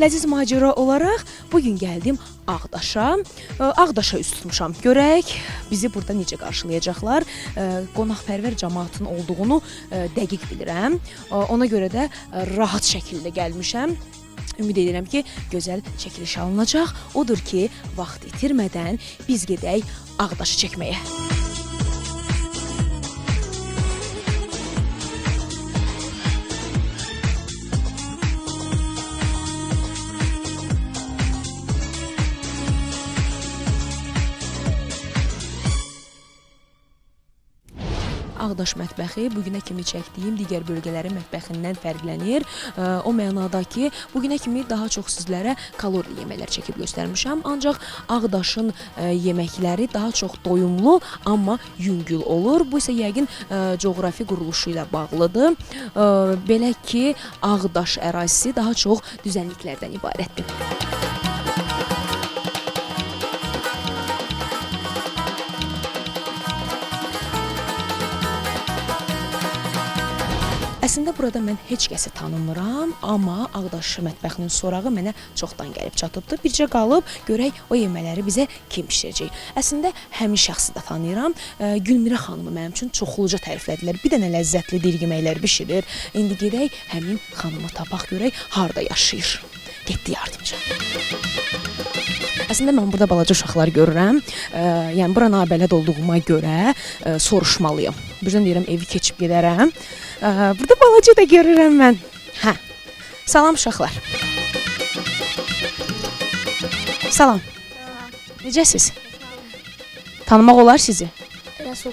ləziz macəra olaraq bugün gəldim Ağdaşa. Ağdaşa üst tutmuşam. Görək bizi burada necə qarşılayacaqlar. Qonaqpərvər cəmaatın olduğunu dəqiq bilirəm. Ona görə də rahat şəkildə gəlmişəm. Ümid edirəm ki, gözəl çəkiliş alınacaq. Odur ki, vaxt itirmədən biz gedək Ağdaşı çəkməyə. Ağdaş mətbəxi bugünə kimi çəkdiyim digər bölgələrin mətbəxindən fərqlənir. O mənada ki, bugünə kimi daha çox sizlərə kalorili yeməklər çəkib göstərmişəm. Ancaq Ağdaşın yeməkləri daha çox doyumlu, amma yüngül olur. Bu isə yəqin coğrafi quruluşu ilə bağlıdır. Belə ki, Ağdaş ərazisi daha çox düzənliklərdən ibarətdir. Əslində burada mən heç kəsi tanımıram, amma Ağdaş mətbəxinin sorağı mənə çoxdan gəlib çatıbdır. Bircə qalıb görək o yemələri bizə kim bişirəcək. Əslində həmin şəxsi də tanıyıram. Gülmirə xanımı mənim üçün çoxluca təriflədilər. Bir dənə ləzzətli diri yeməklər bişirir. İndi gedək həmin xanımı tapaq, görək harda yaşayır. Getdi yardımcı. Əslində mən burada balaca uşaqlar görürəm. Yəni bura nabələd olduğuma görə soruşmalıyam. Birdən deyirəm evi keçib gedərəm. Burada balaca da görürəm mən. Hə. Salam uşaqlar. Salam. Necəsiz? Tanımaq olar sizi? Rəsul.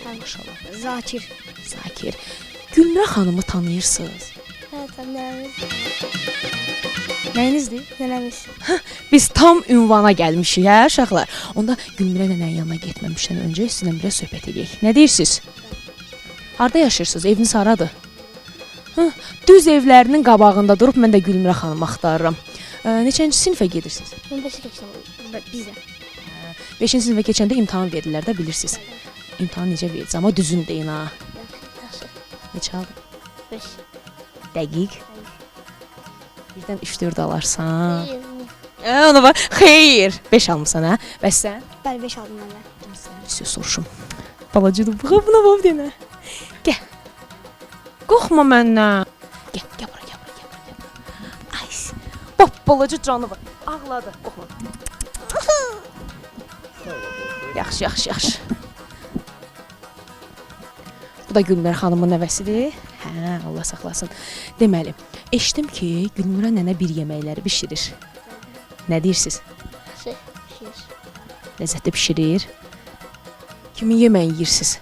Maşallah. Zakir. Zakir. Gülmirə xanımı tanıyırsınız? Hə, nənəmiz. Nəyinizdir? Nənəmiz. Biz tam ünvana gəlmişik, hə uşaqlar? Onda Gülmirə nənənin yanına getməmişdən öncə sizinlə biraz söhbət edək. Nə deyirsiniz? Harda yaşayırsınız? Eviniz haradır? Düz evlərinin qabağında durub mən də Gülmirə xanımı axtarıram. Neçənci sinifə gedirsiniz? Mən 5-ə keçdim bizə. 5-ci sinifə keçəndə imtahan verirlər də, bilirsiniz. İmtahan necə veririz? Amma düzün deyin ha. Yaxşı. Neçə aldın? 5. Dəqiq. Birdən 3-4 alarsan. Ona bax, xeyr. 5 almısan, hə? Bəs sən? Bəli, 5 aldım mən də. Bir söz soruşum. Balacıdır, buna bax denə. Gəl. Qorxma məndən. Gəl bura. Ay, bax, balaca canı var. Ağladı, qorxma. Yaxşı. Bu da Gülmirə xanımın nəvəsidir. Hə, Allah saxlasın. Deməli, eşitdim ki, Gülmirə nənə bir yeməkləri bişirir. Nə deyirsiniz? Yaxşı. Ləzzətli bişirir. Kimin yeməyi yeyirsiniz?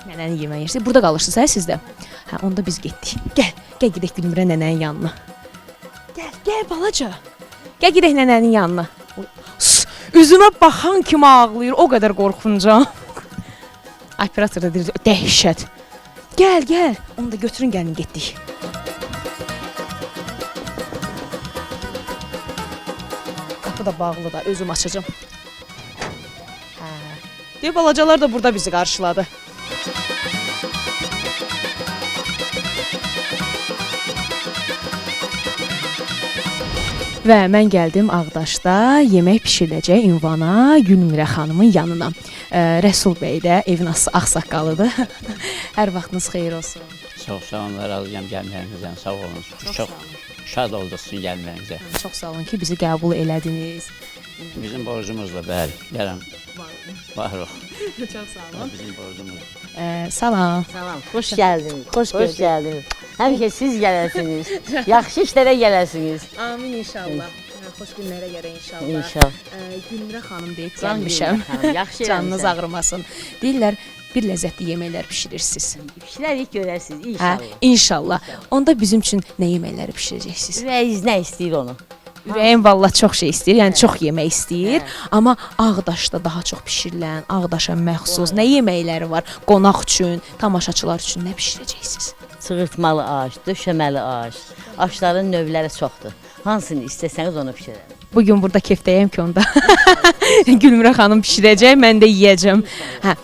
Nənənin yeməyi yeyirsiniz. Burada qalırsınız, hə sizdə? Hə, onda biz getdik. Gəl gedək Gülmirə nənənin yanına. Gəl balaca. Gəl gedək nənənin yanına. Üzümə baxan kimi ağlayır, o qədər qorxunca. Operator da deyir, dəhşət. Gəl. Onu da götürün, gəlin getdik. Qapı da bağlı da, özüm açacağım. Hə. Deyə balacalar da burada bizi qarşıladı. Və mən gəldim Ağdaşda yemək bişiriləcək ünvana Gülmirə xanımın yanına. Rəsul bəy də evin ağsaqqalıdır. Hər vaxtınız xeyir olsun. Çox sağ olun, razıyam gəlməyinizdən, sağ olun. Çox şad olduk sizin gəlməyinizə. Çox sağ olun ki, bizi qəbul elədiniz. Bizim borcumuzla, bəli, gələm. Var o. Çox sağ olun. Bizim borcumuz. Salam. Salam, xoş gəldiniz. Xoş gəldiniz. Həmişə siz gələsiniz. Yaxşı işlərə gələsiniz. Amin inşallah. Xoş günlərə görə inşallah. İnşallah. Gülmirə xanım deyib gəlmişəm. Yaxşı. Canınız ağrımasın. Deyirlər, bir ləzzətli yeməklər bişirirsiniz. Bişirərik, görəsiniz Hə, inşallah. inşallah. Onda bizim üçün nə yeməkləri bişirəcəksiniz? Ürəyiniz nə istəyir onu? Ürəyim vallahi çox şey istəyir, yəni çox yemək istəyir. Amma Ağdaşda daha çox bişirilən, Ağdaşa məxsus nə yeməkləri var? Qonaq üçün, tamaşaçılar üçün nə bişirəcəksiniz? Çığırtmalı aş, döşəməli aş. Aşların növləri çoxdur. Hansını istəsəniz onu bişirərəm. Bugün burada kefdəyəm ki, onda Gülmirə xanım bişirəcək, mən də yeyəcəm. Hə,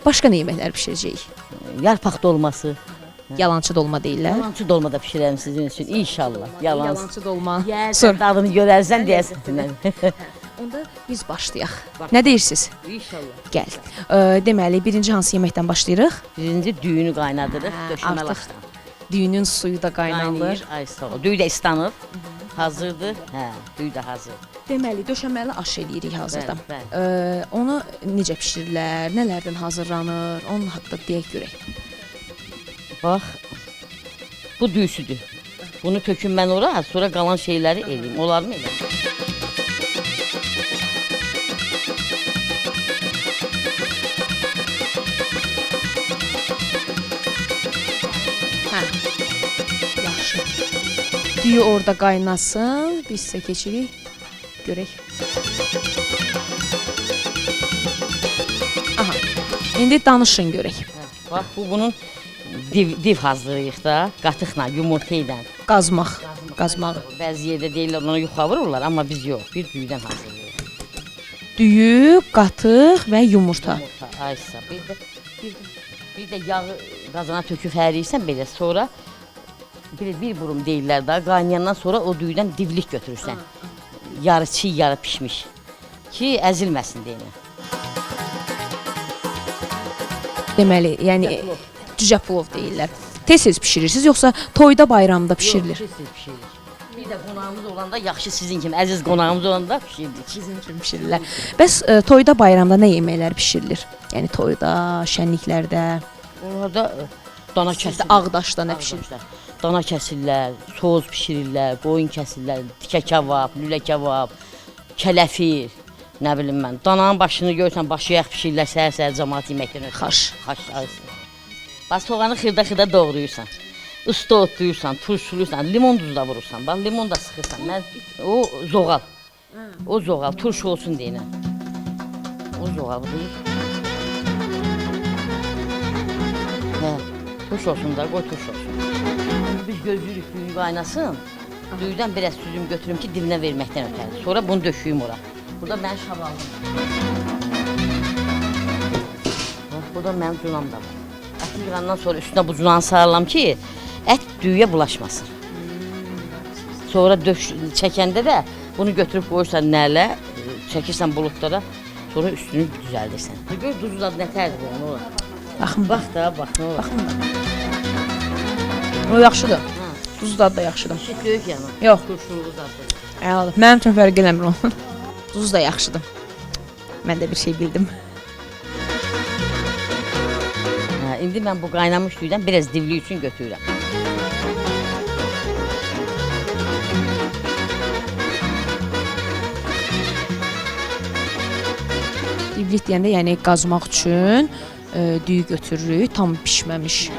başqa nə yeməklər bişirəcəyik? Yarpaq dolması, Yalançı dolma deyirlər. Yalancı dolma da bişirərəm sizin üçün inşallah. Yalancı. dolma. Yersən dadını görərsən deyəsən. Onda biz başlayaq. Nə deyirsiniz? İnşallah. Gəl. Deməli, birinci hansı yeməkdən başlayırıq? Birinci düyünü qaynadırıq, döşəmə artıq laşdan. Düyünün suyu da qaynanır. Qaynayır, ay sağ ol. Düyü də islanıb, hazırdır. Hə, düyü də hazır. Deməli, döşəməli aş eləyirik hazırda. Bəli, Onu necə bişirirlər, nələrdən hazırlanır? Onun haqqında deyək görək. Bax, bu düysüdür. Bunu töküm mən ora, sonra qalan şeyləri eləyim. Olarmı elə? Hə. Yaxşı. Düyü orada qaynasın, biz isə keçirik. Görək. Aha. İndi danışın görək. Bax, bu bunun div hazırlayıq da, qatıqla, yumurta ilə. Qazmaq. Qazmaq. Bəzi yerdə deyirlər, ona yuxa vururlar, amma biz yox, bir düyüdən hazırlayırıq. Düyü, qatıq və yumurta. Yumurta, aysa, bir də yağı qazana töküb həriyirsən belə, sonra bir burum deyirlər da, qaynayandan sonra o düyüdən divlik götürürsən. Yarı çiğ, yarı pişmiş ki, əzilməsin deyinə. Deməli, yəni cücə plov deyirlər. Tez-tez bişirirsiniz, yoxsa toyda, bayramda bişirilir? Yox, tez bişirilir. Bir də qonağımız olanda, yaxşı sizin kimi əziz qonağımız olanda bişirdik. Sizin üçün bişirirlər. Bəs toyda, bayramda nə yeməklər bişirilir? Yəni toyda, şənliklərdə, Orada dana kəsirlər. Ağdaşda nə bişirilir? Dana kəsirlər, soğuz bişirirlər, qoyun kəsirlər, tikə kebab, lülə kebab, kələfir, nə bilim mən. Dananın başını görsən, başı yağ bişirirlər, səhər-səhər cəmaat yeməkdən ötürü. Xaş. Bax, soğanı xırda-xırda doğrayırsan, usta otlayırsan, turşuluyursan, limon duzu da vurursan, bax, limon da sıxırsan. O zoğal, o zoğal, turşu olsun deyinə. O zoğal deyil. Hə, turş olsun da, qoy turş olsun. Biz gözləyirik düyü qaynasın, düyüdən biraz süzüm götürüm ki, dibinə verməkdən ötəri. Sonra bunu döşüyüm ora. Burada mənim şabalım. Bax, burada mənim cunam da var. Əti yığandan sonra üstünə bu cunanı sarıram ki, ət düyüyə bulaşmasın. Sonra çəkəndə də bunu götürüb qoyursan nələ, çəkirsən buludlara, sonra üstünü düzəldirsən. Gör, duzu da nə tərdir onu olar. Baxın, Bax da, bax, nə olar. o yaxşıdır. Duz dadı da yaxşıdır. Şit döyük yana. Yox. Turşuluğu zaddır. Əladır. Mənim üçün fərq eləmir onun. Duz da yaxşıdır. Mən də bir şey bildim. Hə, indi mən bu qaynamış düyüdən biraz divlik üçün götürürəm. Divlik deyəndə, yəni qazmaq üçün düyü götürürük, tam pişməmiş.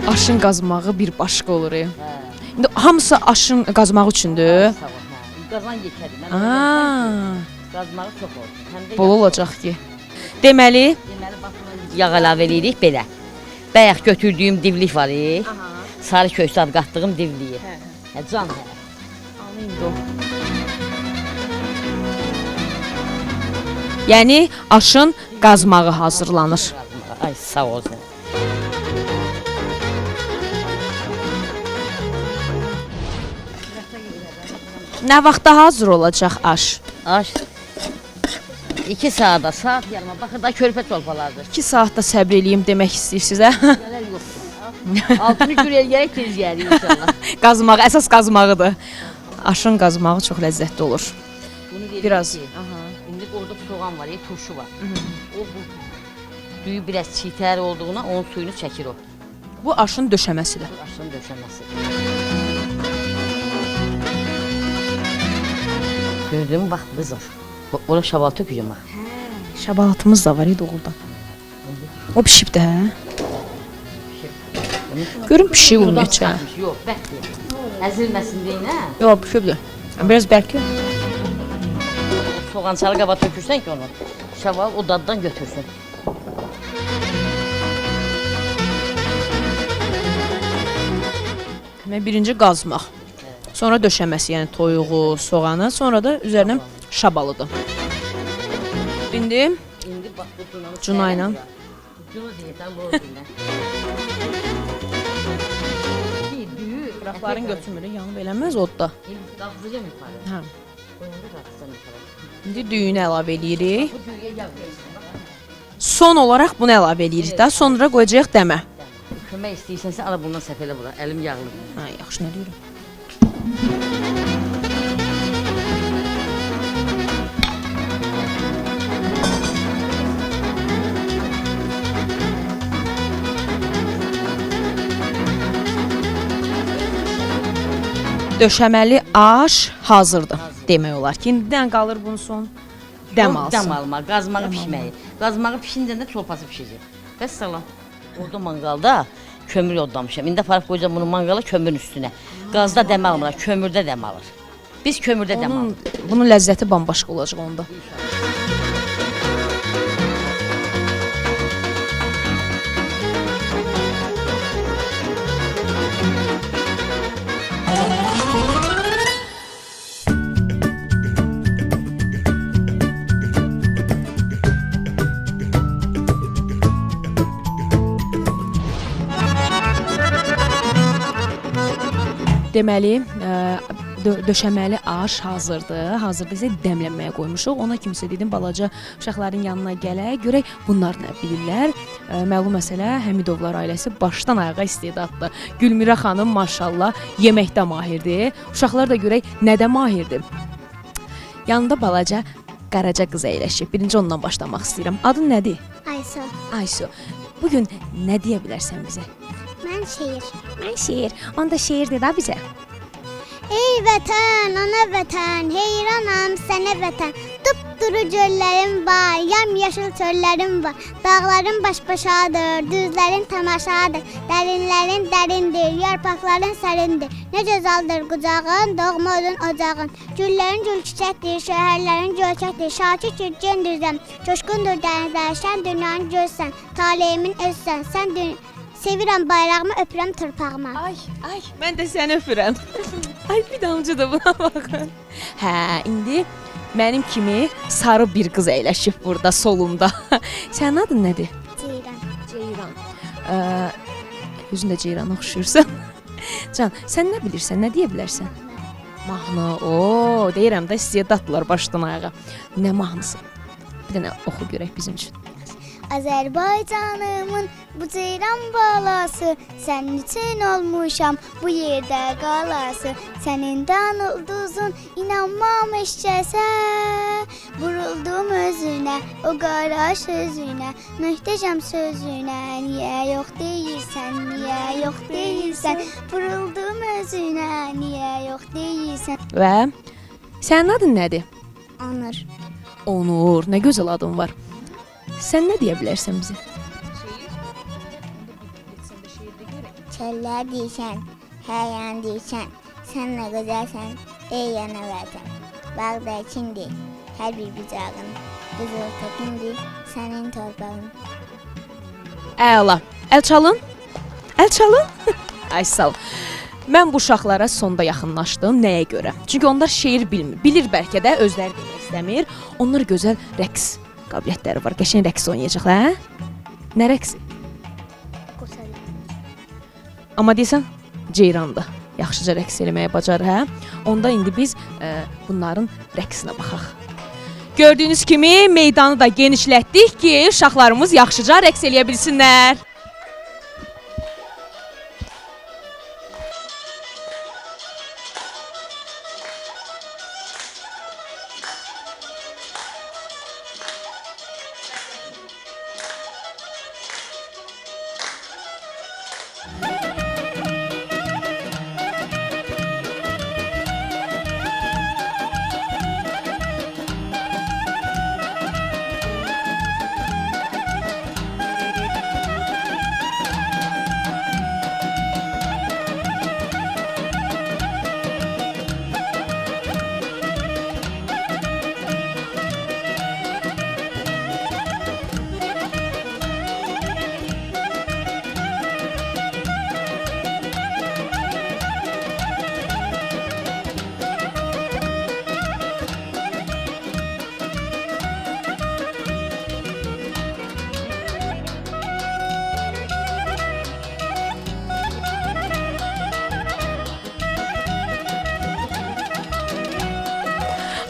Aşın qazmağı bir başqa olur. İndi hamısı aşın qazmağı üçündür. Sağ ol, hə. Qazan yekədir. Mən qazmağı çox olsun. Həm də Bol olacaq ki. Deməli, deməli baxın yağ əlavə eləyirik belə. Bayaq götürdüyüm divlik var. Sarı köksü qatdığım divliyi. Hə, can hə. yəni aşın qazmağı hazırlanır. Ay sağ olsun. Nə vaxtda hazır olacaq aş? Aş 2 saata, saat yarıma. Baxır da körpə çolpalardır. 2 saatda səbr eləyim demək istəyirsiniz, hə? Gələr yoxdur. Altını gürəl gərək tez gəlir inşallah. Qazmaq, əsas qazmağıdır. Aşın qazmağı çox ləzzətli olur. Bunu dedim Biraz. ki, indi orada soğan var, turşu var. O bu düyü biraz çiğtər olduğuna onun suyunu çəkir o. Bu aşın döşəməsidir. Bu aşın döşəməsi. Gördün mü? Bax, qızım. Ora şaval tökücəm bax. Şabalatımız da var idi doğrudan. O pişib də, hə? Görün pişik ümumiyyətcə. Yox, bəkdir. Əzilməsin deyinə. Yox, pişibdir. Biraz bərk. Soğançalı qaba tökürsən ki onu, şaval o daddan götürsün. Birinci qazmaq. Sonra döşəməsi, yəni toyuğu, soğanı, sonra da üzərinə şabalıdır. İndi İndi bax bu cuna ilə Şunu deyirsən, lor deyirlər. Düyü. Qıraqların götürmürük, yanıb eləməz odda. Qalxacam yuxarı. Hə. Qoyanda qalxacam yuxarı. İndi düyünü əlavə eləyirik. Bu düyüyə yağ verirsən. Son olaraq bunu əlavə eləyirik də, sonra qoyacağıq dəmə. Kömək istəyirsənsə, ala bundan səhv elə bura. Əlim yağlıdır. Hə, yaxşı nə deyirəm. Döşəməli aş hazırdır demək olar ki, indidən qalır bunun son dəm alsın. Dəm alma, qazmağı pişməyi. Qazmağı pişincə də çolpası pişəcək. Bəs salam. Orada manqalda kömür yodlamışam. İndi aparıb qoyacam bunu manqala kömürün üstünə. Qazda dəm almır, kömürdə dəm alır. Biz kömürdə dəm alırıq. Bunun ləzzəti bambaşqa olacaq onda. Deməli, döşəməli aş hazırdır. Hazırda isə dəmlənməyə qoymuşuq. Ona kimsə dedim balaca uşaqların yanına gələk, görək bunlar nə bilirlər. Məlum məsələ, Həmidovlar ailəsi başdan ayağa istedadlı. Gülmirə xanım maşallah yeməkdə mahirdir. Uşaqlar da görək nədə mahirdir. Yanında balaca Qaraca qız əyləşib. Birinci ondan başlamaq istəyirəm. Adın nədir? Aysu. Aysu. Bugün nə deyə bilərsən bizə? Mən şeir. Mən şeir. Onda şeir de da bizə. Ey vətən, ana vətən, heyranam sənə vətən. Dupduru göllərim var, yamyaşıl çöllərim var. Dağların baş-başadır, düzlərin tamaşadır. Dərinlərin dərindir, yarpaqların sərindir. Nə gözəldir qucağın, doğma odun ocağın. Güllərin gül çiçəkdir, şəhərlərin gölçəkdir. Şakir gündüzəm, coşqundur dənizlər, sən dünyanın gözsən. Taleyimin özsən, sən sevirəm bayrağımı, öpürəm torpağıma. Ay, mən də səni öpürəm. Ay, bir damcı da buna baxın. Hə, indi mənim kimi sarı bir qız əyləşib burada solumda. Sənin adın nədir? Ceyran. Ceyran. Özün də Ceyrana oxşuyursan. Can, sən nə bilirsən, nə deyə bilərsən? Mahnı. Oo, deyirəm də istedadlılar başdan ayağa. Nə mahnısı? Bir dənə oxu görək bizim üçün. Azərbaycanımın bu ceyran balası, sənin üçün olmuşam bu yerdə qalası. Sənin dan ulduzun inanmam eşcəsə, vuruldum özünə, o qara sözünə, möhtəşəm sözünə. Niyə yox deyirsən, niyə yox deyirsən, vuruldum özünə, niyə yox deyirsən. Və sənin adın nədir? Onur. Onur, nə gözəl adın var. Sən nə deyə bilərsən bizə? Çöllər deyişən, həyyan deyişən, sən nə gözəlsən, ey yana vətən. Bağda kimdir, hər bir bucağın, qızıl təkindir, sənin torpağın. Əla. Əl çalın. Əl çalın. Ay sağ ol. Mən bu uşaqlara sonda yaxınlaşdım. Nəyə görə? Çünki onlar şeir bilmir. Bilir bəlkə də özləri demək istəmir. Onlar gözəl rəqs qabiliyyətləri var. Qəşəng rəqs oynayacaqlar, hə? Nə rəqsi? Amma deyəsən Ceyrandır. Yaxşıca rəqs eləməyə bacarır, hə? Onda indi biz bunların rəqsinə baxaq. Gördüyünüz kimi meydanı da genişlətdik ki, uşaqlarımız yaxşıca rəqs eləyə bilsinlər.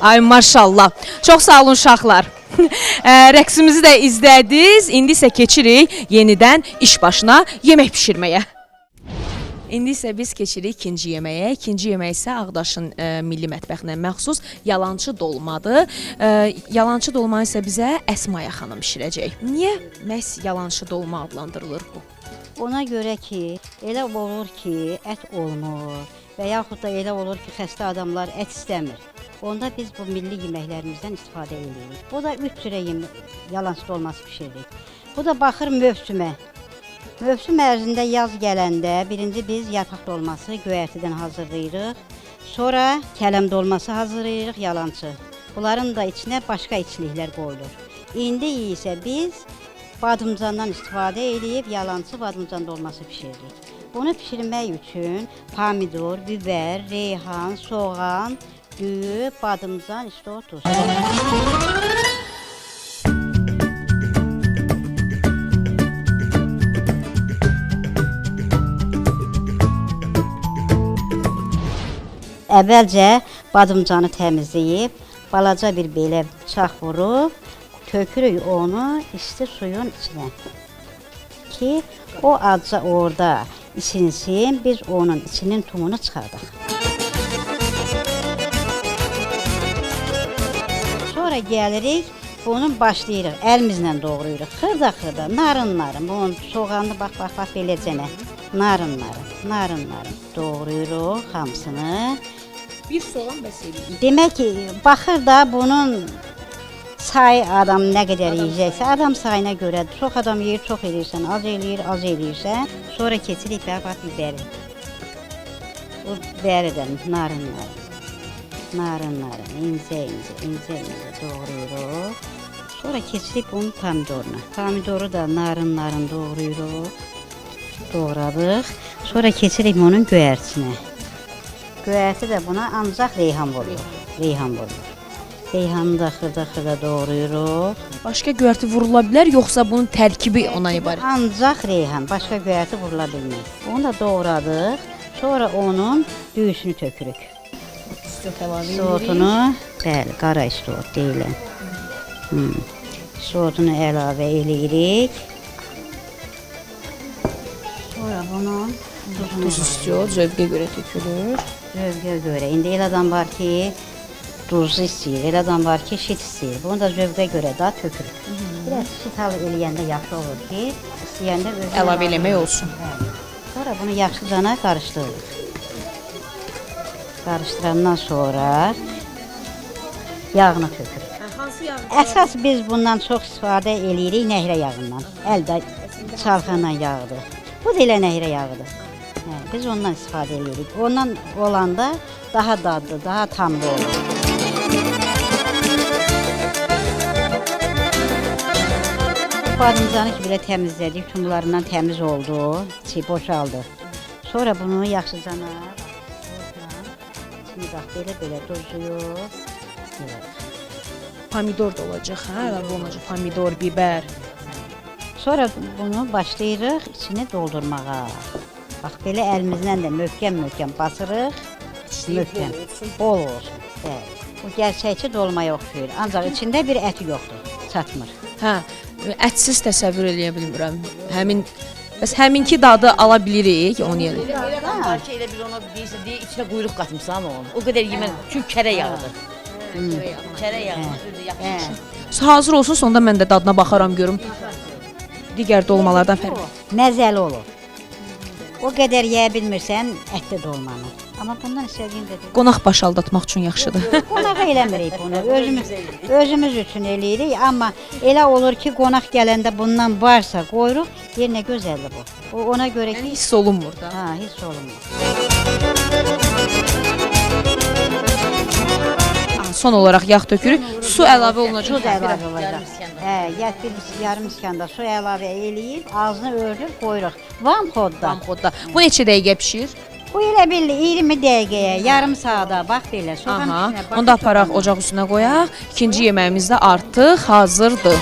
Ay maşallah. Çox sağ olun uşaqlar. Rəqsimizi də izlədiniz. İndi isə keçirik yenidən iş başına yemək bişirməyə. İndi isə biz keçirik ikinci yeməyə. İkinci yemək isə Ağdaşın milli mətbəxinə məxsus yalançı dolmadır. Yalançı dolma isə bizə Əsmaya xanım bişirəcək. Niyə məhz yalançı dolma adlandırılır bu? Ona görə ki, elə olur ki, ət olmur və yaxud da elə olur ki, xəstə adamlar ət istəmir. Onda biz bu milli yeməklərimizdən istifadə edirik. Bu da 3 cürə yalançı dolması bişiririk. Bu da baxır mövsümə. Mövsüm ərzində yaz gələndə birinci biz yarpaq dolması göyərtidən hazırlayırıq. Sonra kələm dolması hazırlayırıq, yalançı. Bunların da içinə başqa içliklər qoyulur. İndi isə biz badımcandan istifadə edib yalançı badımcan dolması bişiririk. Bunu bişirmək üçün pomidor, biber, reyhan, soğan, düyü, badımcan, işte o tuz. Əvvəlcə badımcanı təmizləyib, balaca bir belə bıçaq vurub, tökürük onu isti suyun içinə ki, o azca orada isinsin, biz onun içinin tumunu çıxardıq. Sonra gəlirik, bunu başlayırıq, əlimizlə doğrayırıq, xırda-xırda, narın-narın, bunun soğanını bax, beləcənə, narın-narın doğrayırıq hamısını. Bir soğan bəs edir. Demək ki, baxır da bunun sayı adam nə qədər yeyəcəksə, adam sayına görə çox adam yeyir, çox eləyirsən, az eləyirsən, sonra keçirik bax biberi. O biberidən narın, incə doğrayırıq. Sonra keçirik bunun pomidoruna. Pomidoru da narın doğradıq. Sonra keçirik onun göyərtisinə. Göyərti də buna ancaq reyhan vurulur. Reyhanı da xırda doğrayırıq. Başqa göyərti vurula bilər, yoxsa bunun tərkibi ona ibarət? Ancaq reyhan, başqa göyərti vurula bilməz. Onu da doğradıq. Sonra onun düyüsünü tökürük. İstiot əlavə edirik. Soğutunu, bəli, qara istiot deyilən. Soğutunu əlavə eləyirik. Sonra bunun Duz istiot, zövqə görə tökülür. zövqə görə. İndi elə adam var ki, duzlu istəyir, elə adam var ki, şit istəyir. Bunu da zövqə görə da tökürük. Biraz şit eləyəndə yaxşı olur ki, istəyəndə özünə Əlavə eləmək olsun. Sonra bunu yaxşıcana qarışdırırıq. Qarışdırandan sonra yağını tökürük. Hansı yağ? Əsas biz bundan çox istifadə eləyirik nəhrə yağından. Əldə çalxanla yağıdır. Bu da elə nəhrə yağıdır. Biz ondan istifadə edirik. Ondan olanda daha dadlı, daha tamlı olur. Badımcanı ki, belə təmizlədik, tumlarından təmiz oldu, boşaldı. Sonra bunu yaxşıcana içini bax, belə duzluyub. Pomidor da olacaq, hə? Əlavə olacaq pomidor, biber. Sonra bunu başlayırıq içini doldurmağa. Bax, belə əlimizlə də möhkəm basırıq. Möhkəm, bol olsun. Bəli. Bu gerçəkçi dolmaya oxşuyur. Ancaq içində bir əti yoxdur, çatmır. Hə, ətsiz təsəvvür eləyə bilmirəm. Bəs həminki dadı ala bilirik, onu yəni. Var ki, elə bir ona deyirsən, içinə quyruq qatmışsan onu. O qədər yemək, çünki kərə yağıdır. Kərə yağını özü yaxşı. Hazır olsun, sonda mən də dadına baxaram görüm. Digər dolmalardan fərqli. Məzəli olur. O qədər yeyə bilmirsən, ətli dolmanı. Amma bundan istədiyim qədər. Qonaq başaldatmaq üçün yaxşıdır. Qonaq eləmirik bunu, özümüz üçün eləyirik. Amma elə olur ki, qonaq gələndə bundan varsa qoyuruq, yerinə gözəldir bu. Ona görə ki, Hiss olunmur da. ha, hiss olunmur. Son olaraq yağ tökürük, su əlavə olunacaq. Su da əlavə olacaq. Bir yarım iskanda su əlavə eləyib, ağzını ördür, qoyuruq. Vanxodda. Vanxodda. Bu neçə dəqiqə bişir? Bu elə bildi 20 dəqiqəyə, yarım saata, bax belə. Soğan Aha, içinə bax. onu da aparaq ocaq üstünə qoyaq. İkinci yeməyimiz də artıq hazırdır.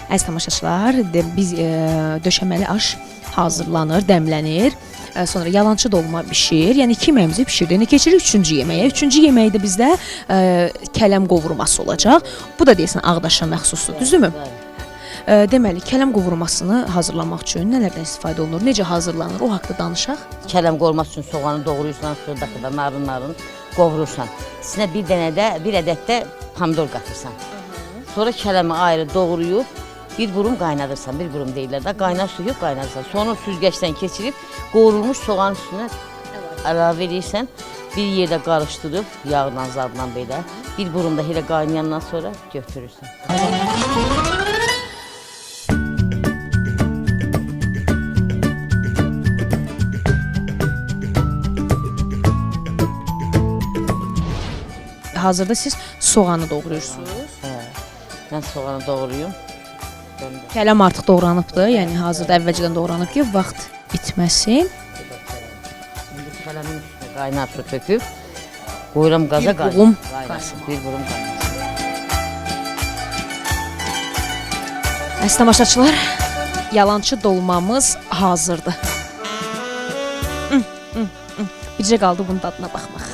Əziz tamaşaçılar, biz döşəməli aş hazırlanır, dəmlənir. Sonra yalançı dolma bişir. Yəni 2 yeməyimizi pişirdik. İndi keçirik 3-cü yeməyə. 3-cü yeməkdə bizdə kələm qovurması olacaq. Bu da deyəsən Ağdaşa məxsusdur, düzdürmü? Deməli, kələm qovurmasını hazırlamaq üçün nələrdən istifadə olunur? Necə hazırlanır? O haqqda danışaq. Kələm qovurması üçün soğanı doğrayırsan, xırda-xırda narın qovurursan. İçinə bir ədəd də pomidor qatırsan. Sonra kələmi ayrı doğrayıb bir burum qaynadırsan, bir burum deyirlər də, qaynar suyu qaynadırsan. Sonra süzgəcdən keçirib, qovrulmuş soğanın üstünə əlavə edirsən, bir yerdə qarışdırıb, yağla, zadla belə, bir burum da elə qaynayandan sonra götürürsən. Hazırda siz soğanı doğrayırsınız. Mən soğanı doğrayım. Kələm artıq doğranıbdır, yəni hazırda əvvəlcədən doğranıb ki, vaxt itməsin. İndi kələmin üstünə qaynar su töküb, qoyuram qaza qaynasın. Bir burum qaynasın. Əziz tamaşaçılar, yalançı dolmamız hazırdır. Bircə qaldı bunun dadına baxmaq.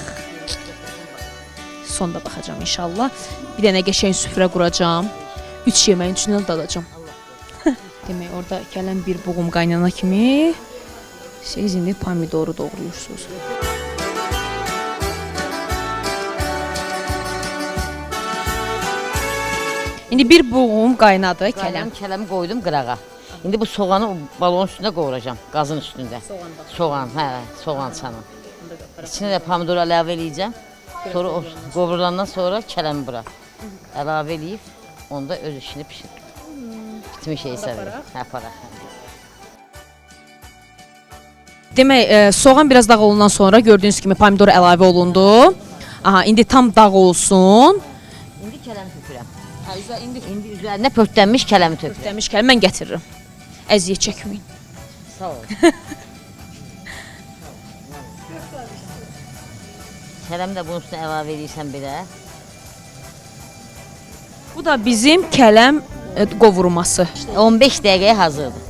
Sonda baxacağam inşallah. Bir dənə qəşəng süfrə quracağam. 3 yeməyin içindən dadacağam. Demək, orada kələm bir buğum qaynana kimi siz indi pomidoru doğrayırsınız. İndi bir buğum qaynadı kələm. Kələmi qoydum qırağa. İndi bu soğanı balonun üstündə qovuracağam, qazın üstündə. Soğan, soğan çanı. İçinə də pomidor əlavə eləyəcəm. Sonra o qovurulandan sonra kələmi bura əlavə eləyib, onda öz işini pişirir. Bitmiş şey səvirir. Aparaq. Demək, soğan biraz dağ olundan sonra gördüyünüz kimi pomidor əlavə olundu. Aha, indi tam dağ olsun. İndi kələmi tökürəm. İndi üzərinə pörtlənmiş kələmi tökürəm. Demiş kələm mən gətiririm. Əziyyət çəkməyin. Sağ ol. Kələmi də bunun üstünə əlavə edirsən belə. Bu da bizim kələm qovurması. 15 dəqiqəyə hazırdır.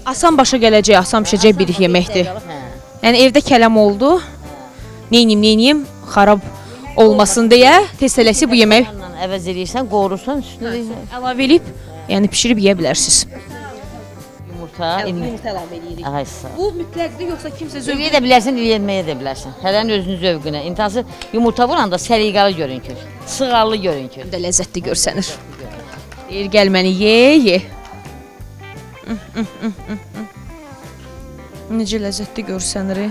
Asan başa gələcək, asan pişəcək bir yeməkdir. Yəni evdə kələm oldu. Neyniyim, xarab olmasın deyə tez tələsik bu yemək Əvəz edirsən, qovurursan üstünə əlavə edib, yəni pişirib yeyə bilərsiniz. yumurta. əlavə edirik. Ay sağ ol. Bu mütləqdir yoxsa kimsə Yeməyə də bilərsən, yeməyə də bilərsən. Hərənin özünün zövqünə. İntihası yumurta vuranda səliqəli görünkür. Sığallı görünkür. də ləzzətli görsənir. Deyir gəl məni ye. Necə ləzzətli görsənir.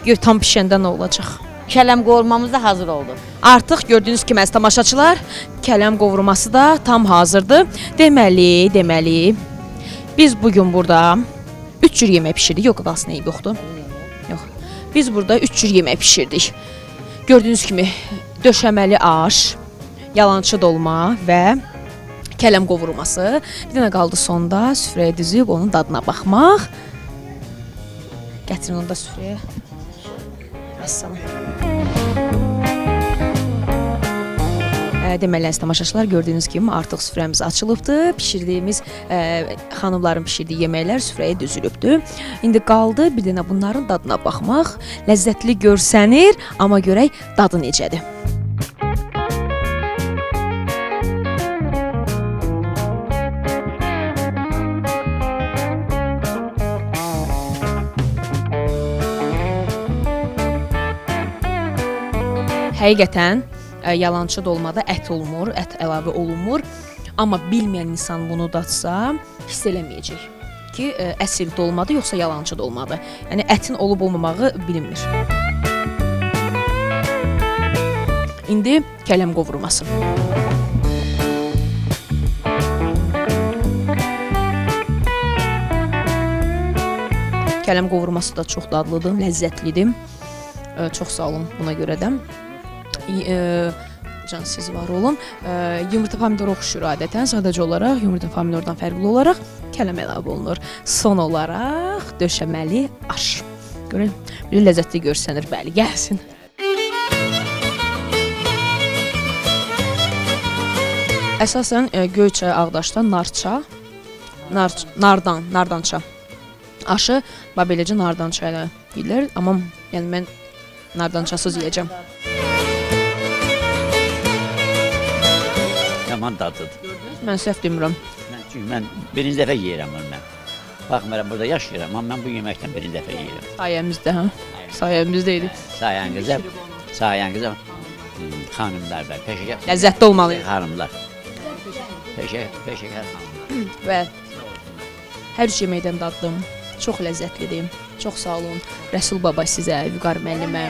Gör tam pişəndə nə olacaq. Kələm qovurmamız da hazır oldu. Artıq gördüyünüz kimi əziz tamaşaçılar, kələm qovurması da tam hazırdır. Deməli, biz bugün burada 3 cür yemək pişirdik. Yox, qalsın eyb yoxdur. Yox. Biz burada 3 cür yemək pişirdik. Gördüyünüz kimi döşəməli aş, yalançı dolma və kələm qovurması. Bir dənə qaldı sonda süfrəyə düzüb onun dadına baxmaq. Gətirin onu da süfrəyə. Vəssalam. Deməli, əziz tamaşaçılar, gördüyünüz kimi artıq süfrəmiz açılıbdır. Pişirdiyimiz, xanımların pişirdiyi yeməklər süfrəyə düzülübdür. İndi qaldı bir dənə bunların dadına baxmaq. Ləzzətli görsənir, amma görək dadı necədir. Həqiqətən yalançı dolmada ət olmur, ət əlavə olunmur. Amma bilməyən insan bunu dadsa, hiss eləməyəcək ki, əsl dolmadır yoxsa yalançı dolmadır. Yəni ətin olub olmamağı bilinmir. İndi kələm qovurması. Kələm qovurması da çox dadlıdır, ləzzətlidir. Çox sağ olun buna görə də. Can siz var olun. Yumurta pomidor oxşur adətən. Sadəcə olaraq yumurta pomidordan fərqli olaraq kələm əlavə olunur. Son olaraq döşəməli aş. Görün, bir ləzzətli görsənir. Bəli, gəlsin. Əsasən Göyçay, Ağdaşda narça, nardança. Aşı beləcə nardança ilə yeyilir, amma yəni mən nardançasız yeyəcəm. Yaman dadlıdır. Mən səhv demirəm. Çünki mən birinci dəfə yeyirəm onu mən. Baxmıram, burada yaşayıram, amma mən bu yeməkdən birinci dəfə yeyirəm. Sayəmizdə, hə? Sayəmizdə idi. Sayənqizə xanımlar var, peşəkar. Ləzzətli olmalı. Xanımlar. Peşəkar xanımlar. Və hər üç yeməkdən daddım. Çox ləzzətlidir. Çox sağ olun. Rəsul baba sizə, Vüqar müəllimə,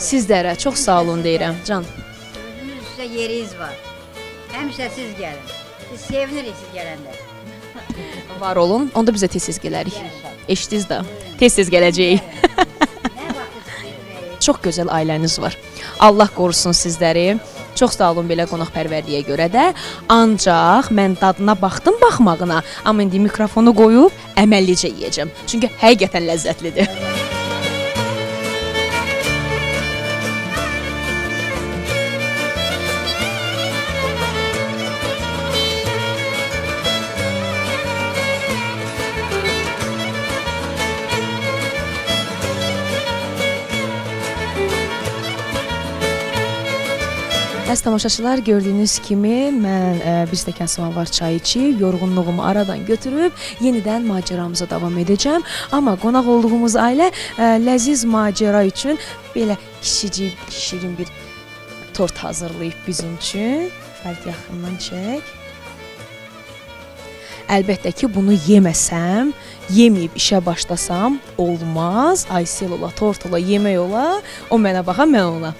sizlərə çox sağ olun deyirəm. Can. Özünüz üstə yeriniz var. Həmişə siz gəlin. Biz sevinirik siz gələndə. Var olun. Onda bizə tez-tez gələrik. Eşitdiniz də. Tez-tez gələcəyik. Çox gözəl ailəniz var. Allah qorusun sizləri. Çox sağ olun belə qonaqpərvərliyə görə də. Ancaq mən dadına baxdım baxmağına, amma indi mikrofonu qoyub əməllicə yeyəcəm. Çünki həqiqətən ləzzətlidir. Əziz tamaşaçılar, gördüyünüz kimi mən bir stəkan samavar çay içib, yorğunluğumu aradan götürüb yenidən macəramıza davam edəcəm. Amma qonaq olduğumuz ailə ləziz macəra üçün belə kiçicik, şirin bir tort hazırlayıb bizim üçün. Fərid yaxından çək. Əlbəttə ki, bunu yeməsəm, yeməyib işə başlasam olmaz. Aysel ola, tort ola, yemək ola, o mənə baxa, mən ona.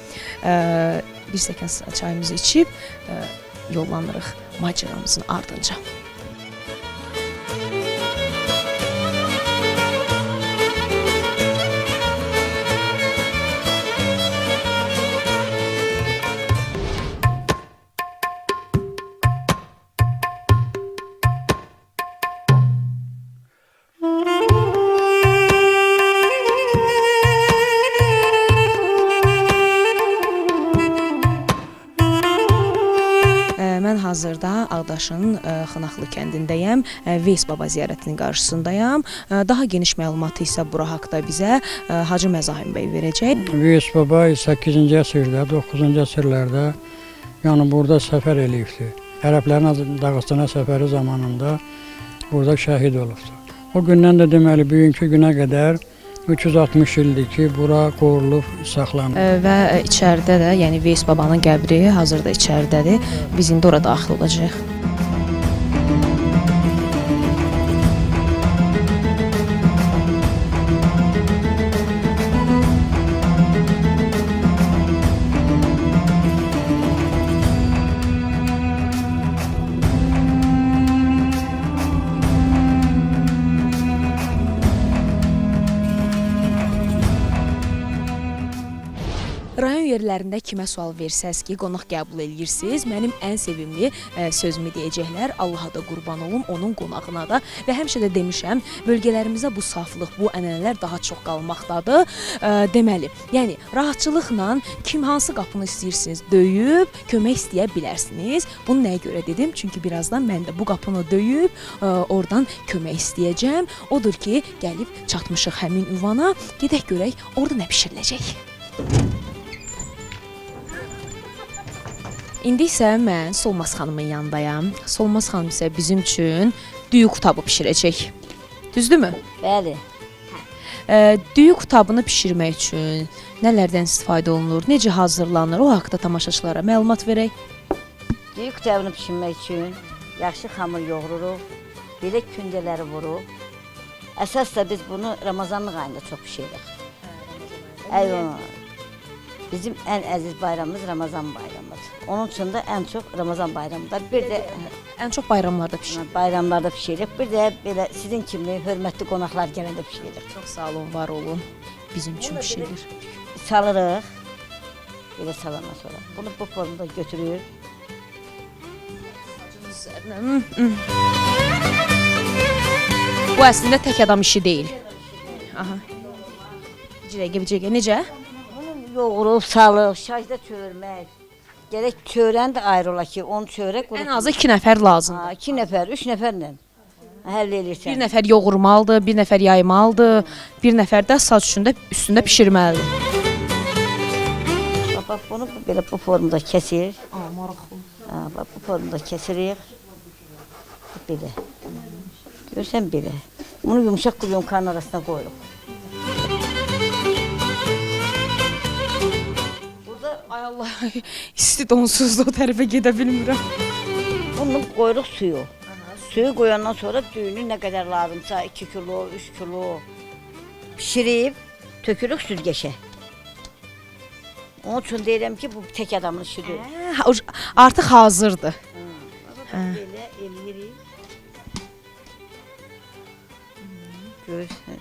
Bir stəkan çayımızı içib yollanırıq macəramızın ardınca. Mən hazırda Ağdaşın Xınaxlı kəndindəyəm, Veys baba ziyarətinin qarşısındayam. Daha geniş məlumatı isə bura haqda bizə Hacı Məzahim bəy verəcək. Veys baba 8-ci əsrdə, 9-cu əsrlərdə yəni burada səfər eləyibdi. Ərəblərin Dağıstana səfəri zamanında burada şəhid olubdu. O gündən də deməli bugünkü günə qədər 360 ildir ki, bura qorulub, saxlanıb. Və içəridə də, yəni Veys babanın qəbri hazırda içəridədir. Biz indi ora daxil olacağıq. Rayon yerlərində kimə sual versəz ki, qonaq qəbul edirsiniz, mənim ən sevimli sözümü deyəcəklər. Allaha da qurban olum, onun qonağına da. Və həmişə də demişəm, bölgələrimizə bu saflıq, bu ənənələr daha çox qalmaqdadır. Deməli, yəni rahatçılıqla kim hansı qapını istəyirsiniz döyüb, kömək istəyə bilərsiniz. Bunu nəyə görə dedim? Çünki birazdan mən də bu qapını döyüb, oradan kömək istəyəcəm. Odur ki, gəlib çatmışıq həmin ünvana. Gedək görək, orada nə bişiriləcək. İndi isə mən Solmaz xanımın yanındayam. Solmaz xanım isə bizim üçün düyü qutabı bişirəcək. Düzdürmü? Bəli. Düyü qutabını bişirmək üçün nələrdən istifadə olunur, necə hazırlanır, o haqda tamaşaçılara məlumat verək. Düyü qutabını bişirmək üçün yaxşı xamır yoğururuq, belə kündələri vururuq. Əsas da biz bunu Ramazanlıq ayında çox bişiririk. Bizim ən əziz bayramımız Ramazan bayramıdır. Onun üçün də ən çox Ramazan bayramıdır. Bir də ən çox bayramlarda bişiririk. Bayramlarda bişiririk. Bir də belə sizin kimi hörmətli qonaqlar gələndə bişiririk. Çox sağ olun, var olun. Bizim üçün bişirilir. Salırıq. Belə salandan sonra. Bunu bu formada götürür. Bu əslində tək adam işi deyil. Aha. Bir dəqiqə, necə? Yoğurub, salıb, şajda çörmək, Gərək çörən də ayrı ola ki, onu çörək Ən azı 2 nəfər lazımdır. 2 nəfər, 3 nəfərlə həll edirsən. Bir nəfər yoğurmalıdır, bir nəfər yaymalıdır, bir nəfər də saç üstündə bişirməlidir. Bax, bunu belə bu formada kəsir. Maraqlı. Bax, bu formada kəsirik. Belə. Görsən belə. Bunu yumuşaq qulunkanın arasına qoyuruq. Ay Allah, isti donsuzluq tərəfə gedə bilmirəm. Bunu qoyuruq suyu. Suyu qoyandan sonra düyünü nə qədər lazımsa 2 kilo, 3 kilo pişirib tökürük süzgəşə. Onun üçün deyirəm ki, bu tək adamın işidir. Artıq hazırdır. Belə eləyirik. Görürsən.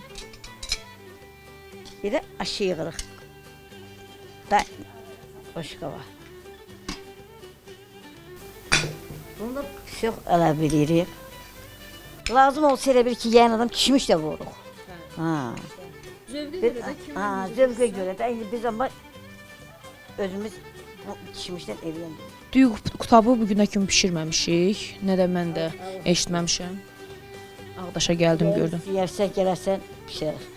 Belə aşağı yığırıq. Da başqa var. Bunu da çox əlavə edirik. Lazım olsa elə bir ki, yəyən adam kişmiş də vururuq. Zövqə görə də indi biz amma özümüz kişmişdən eləyəndik. Düyü qutabı bu günə kimi bişirməmişik. Nə də mən də eşitməmişəm. Ağdaşa gəldim, gördüm. Yersən, gələrsən, pişirik.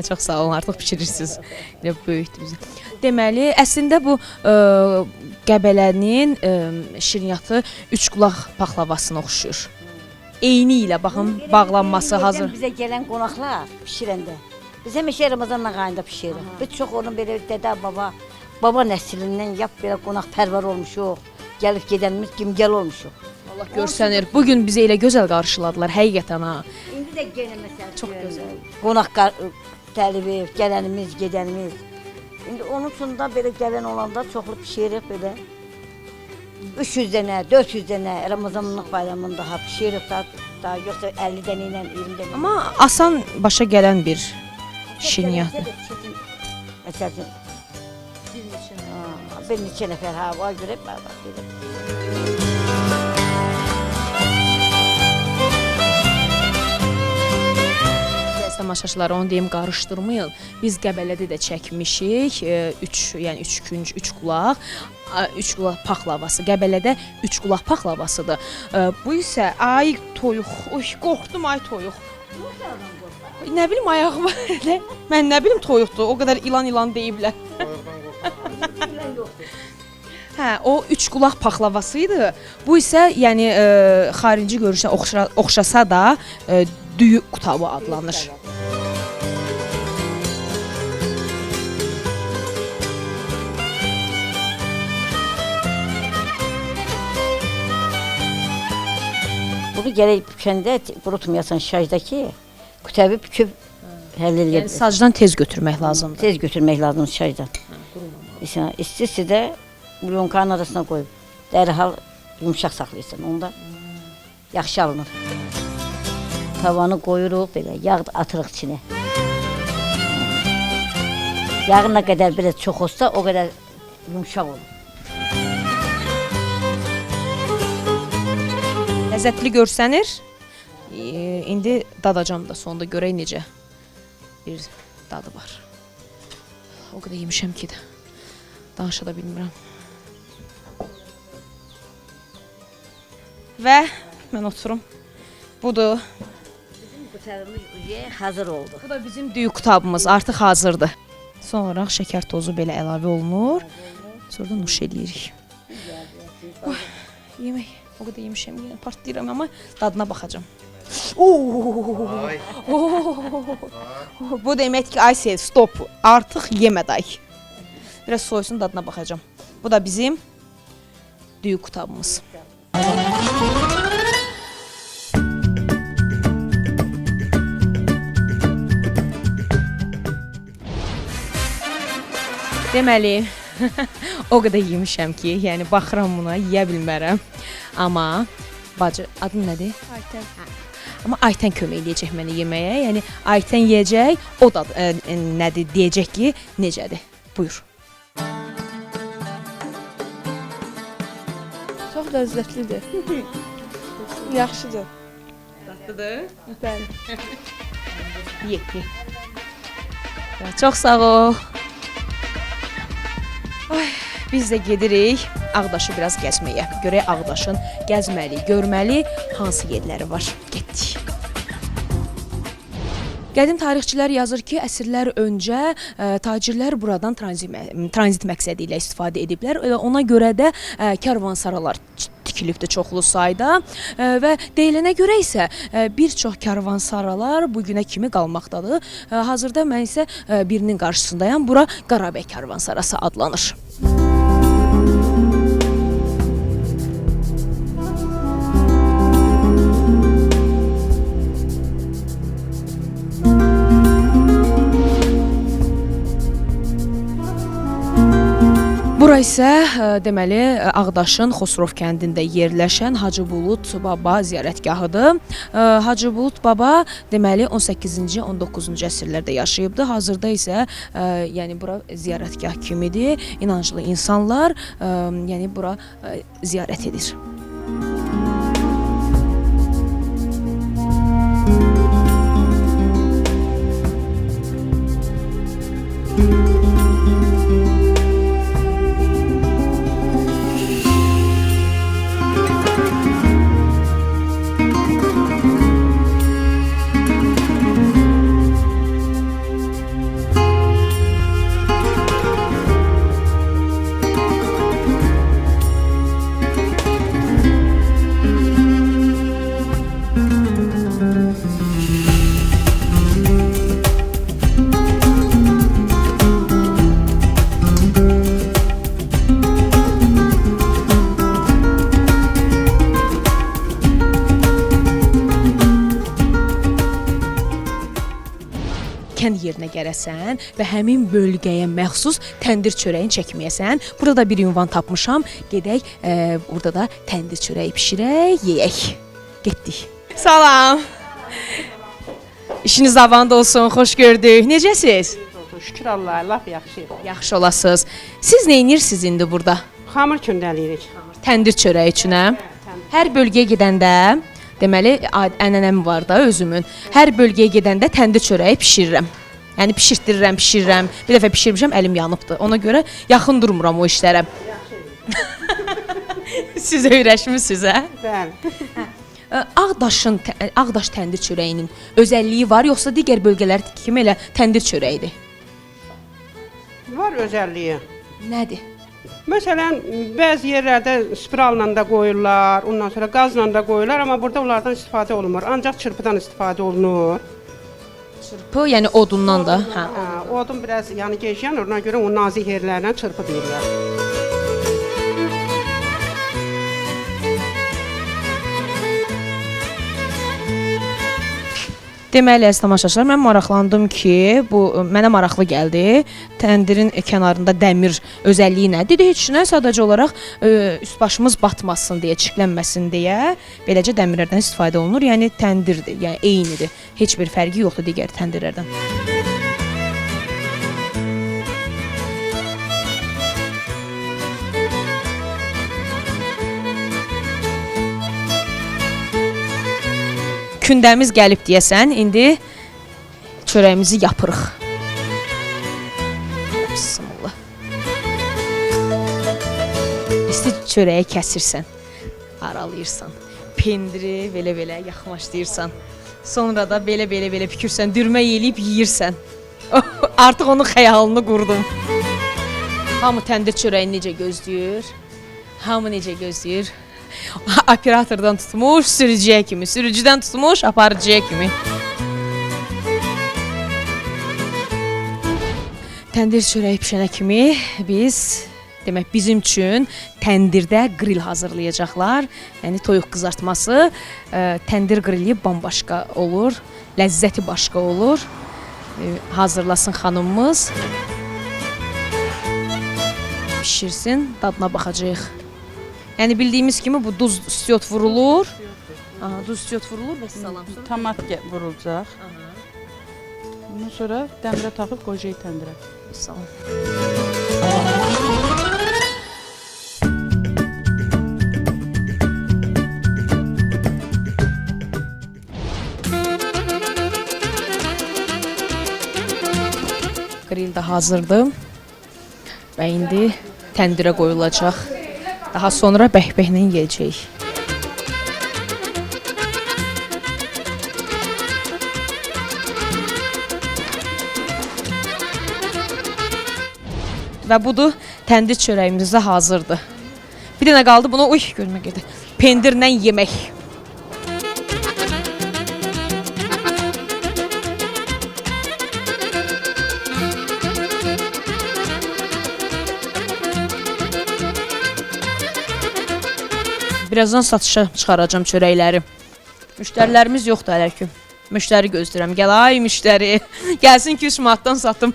Çox sağ olun, artıq bişirirsiniz. Elə böyükdür bizə. Deməli, əslində bu Qəbələnin şirniyyatı üçqulaq paxlavasına oxşuyur. Eyni ilə baxın, bağlanması hazır. Bizə gələn qonaqlar pişirəndə, biz həmişə Ramazanla qayında pişiririk. Biz çox onun belə dədə, baba nəslindən yap belə qonaq pərvar olmuşuq. Gəlib gedənimiz gimgəl olmuşuq. Allah görsənir. Bugün bizə elə gözəl qarşıladılar, həqiqətən ha. İndi də yenə məsələn Çox gözəl. Qonaq təlibi, gələnimiz, gedənimiz. İndi onun üçün də belə gələn olanda çoxlu pişiririk belə. 300 dənə, 400 dənə Ramazanlıq bayramında daha pişiririk daha yoxsa 50 dənə ilə 20 dənə. Amma asan başa gələn bir şirniyyatdır. Məsələn, bir neçə nəfər hava görə bax belə. Tamaşaçılar, onu deyim, qarışdırmayın. Biz Qəbələdə də çəkmişik. 3 künc, 3 qulaq, 3 qulaq paxlavası. Qəbələdə 3 qulaq paxlavasıdır. Bu isə ay toyuq. Oy, qorxdum ay toyuq. Nə bilim ayağıma elə. Mən nə bilim toyuqdur. O qədər ilan deyiblər. Hə, o 3 qulaq paxlavası idi. Bu isə yəni xarici görünüşə oxşasa da düyü qutabı adlanır. Bunu gərək bükəndə qurutmayasan şajdakı, kütəbi büküb həll edə Yəni sacdan tez götürmək lazımdır. Tez götürmək lazımdır şajdan. İstirsə də bulyonkanın arasına qoyub, dərhal yumuşaq saxlayırsan, onda yaxşı alınır. Tavanı qoyuruq belə, yağ atırıq içinə. Yağı nə qədər belə çox olsa, o qədər yumuşaq olur. Ləzzətli görsənir. İndi dadacam da sonda görək necə bir dadı var. O qədər yemişəm ki də danışa da bilmirəm. Və mən oturum. Budur. Bizim qutarımız hazır oldu. Bu da bizim düyü qutabımız artıq hazırdır. Son olaraq şəkər tozu belə əlavə olunur. Sonra da nuş eləyirik. Yemək. O qədər yemişəm, yenə partlayıram, amma dadına baxacam. Bu demək ki, Aysel, stop, artıq yemə day. Biraz soysun, dadına baxacam. Bu da bizim düyü qutabımız. Deməli, o qədər yemişəm ki, yəni baxıram buna, yeyə bilmərəm. Amma bacı, adın nədir? Aytən. Amma Aytən kömək eləyəcək mənə yeməyə. Yəni Aytən yeyəcək, o da nədir deyəcək ki, necədir. Buyur. Çox ləzzətlidir. Yaxşıdır. Dadlıdır? Bəli. Ye. Çox sağ ol. Ay, biz də gedirik Ağdaşı biraz gəzməyə. Görək Ağdaşın gəzməli, görməli hansı yerləri var. Getdik. Qədim tarixçilər yazır ki, əsrlər öncə tacirlər buradan tranzit məqsədi ilə istifadə ediblər. Ona görə də karvansaralar tikilibdir çoxlu sayda və deyilənə görə isə bir çox karvansaralar bu günə kimi qalmaqdadır. Hazırda mən isə birinin qarşısındayam. Bura Qarabəy karvansarası adlanır. Bura isə deməli Ağdaşın Xosrov kəndində yerləşən Hacı Bulud Baba ziyarətgahıdır. Hacı Bulud Baba deməli 18-ci, 19-cu əsrlərdə yaşayıbdı. Hazırda isə yəni bura ziyarətgah kimidir. İnanclı insanlar yəni bura ziyarət edir. Kənd yerinə gələsən və həmin bölgəyə məxsus təndir çörəyini çəkməyəsən. Burada da bir ünvan tapmışam. Gedək, burada da təndir çörəyi bişirək, yeyək. Getdik. Salam. İşiniz avanda olsun, xoş gördük. Necəsiz? Şükür Allah'a, laf yaxşı. Yaxşı olasınız. Siz nə edirsiniz indi burada? Xamır kündəliyirik. Təndir çörəyi üçün, hə? Hər bölgəyə gedəndə deməli, ənənəm var da özümün. Hər bölgəyə gedəndə təndir çörəyi bişirirəm. Yəni bişirtdirirəm. Bir dəfə bişirmişəm, əlim yanıbdı. Ona görə yaxın durmuram o işlərə. Siz öyrəşmisiniz, hə? Bəli. Ağdaş təndir çörəyinin özəlliyi var, yoxsa digər bölgələr kimi elə təndir çörəyidir? Var özəlliyi. Nədir? Məsələn, bəzi yerlərdə spiralla da qoyurlar, ondan sonra qazla da qoyurlar, amma burada onlardan istifadə olunmur. Ancaq çırpıdan istifadə olunur. Çırpı, yəni odundan da. Hə. Odun biraz yəni gec yanır, ona görə o nazik yerlərlə çırpı deyirlər. Deməli, əziz tamaşaçılar, mən maraqlandım ki, bu mənə maraqlı gəldi. Təndirin kənarında dəmir özəlliyi nədir? Heç nə, sadəcə olaraq üst başımız batmasın deyə, çirklənməsin deyə beləcə dəmirlərdən istifadə olunur. Yəni təndirdir, yəni eynidir. Heç bir fərqi yoxdur digər təndirlərdən. Kündəmiz gəlib deyəsən, indi çörəyimizi yapırıq. Bismillah. İsti çörəyi kəsirsən, aralayırsan, pendiri belə-belə yaxınlaşdırırsan. Sonra da belə pükürsən, dürmə yeyib yeyirsən. Artıq onun xəyalını qurdum. Hamı təndir çörəyini necə gözləyir? Hamı necə gözləyir? Operatordan tutmuş sürücüyə kimi, sürücüdən tutmuş aparıcıya kimi. Təndir çörəyi pişənə kimi biz, demək bizim üçün təndirdə qril hazırlayacaqlar. Yəni toyuq qızartması, təndir qrili bambaşqa olur, ləzzəti başqa olur. Hazırlasın xanımımız. Pişirsin, dadına baxacağıq. Yəni bildiyimiz kimi bu duz istiot vurulur. Aha, duz istiot vurulur və salam. Tomat vurulacaq. Ondan sonra dəmirə taxıb qoyacaq təndirə. Salam. Qril də hazırdır. Və indi təndirə qoyulacaq. Daha sonra bəhbəhlə yeyəcəyik. Və budur, təndir çörəyimiz də hazırdır. Bir dənə qaldı bunu, uy, görmə gedir. Pendirlə yemək. Birazdan satışa çıxaracağım çörəkləri. Müştərilərimiz yoxdur hələ ki. Müştəri gözləyirəm. Gəl ay müştəri. Gəlsin ki 3 manatdan satım.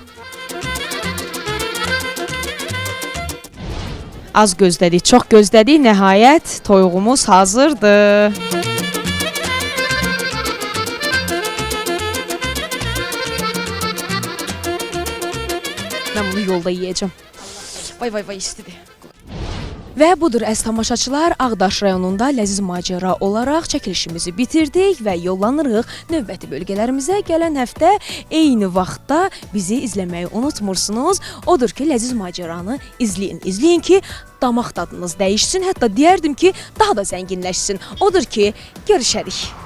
Az gözlədik, çox gözlədik. Nəhayət toyuğumuz hazırdır. Mən bunu yolda yeyəcəm. Vay, istidir. Və budur əziz tamaşaçılar, Ağdaş rayonunda ləziz macəra olaraq çəkilişimizi bitirdik və yollanırıq növbəti bölgələrimizə. Gələn həftə eyni vaxtda bizi izləməyi unutmursunuz. Odur ki, ləziz macəranı izləyin ki, damaq dadınız dəyişsin, hətta deyərdim ki, daha da zənginləşsin. Odur ki, görüşərik.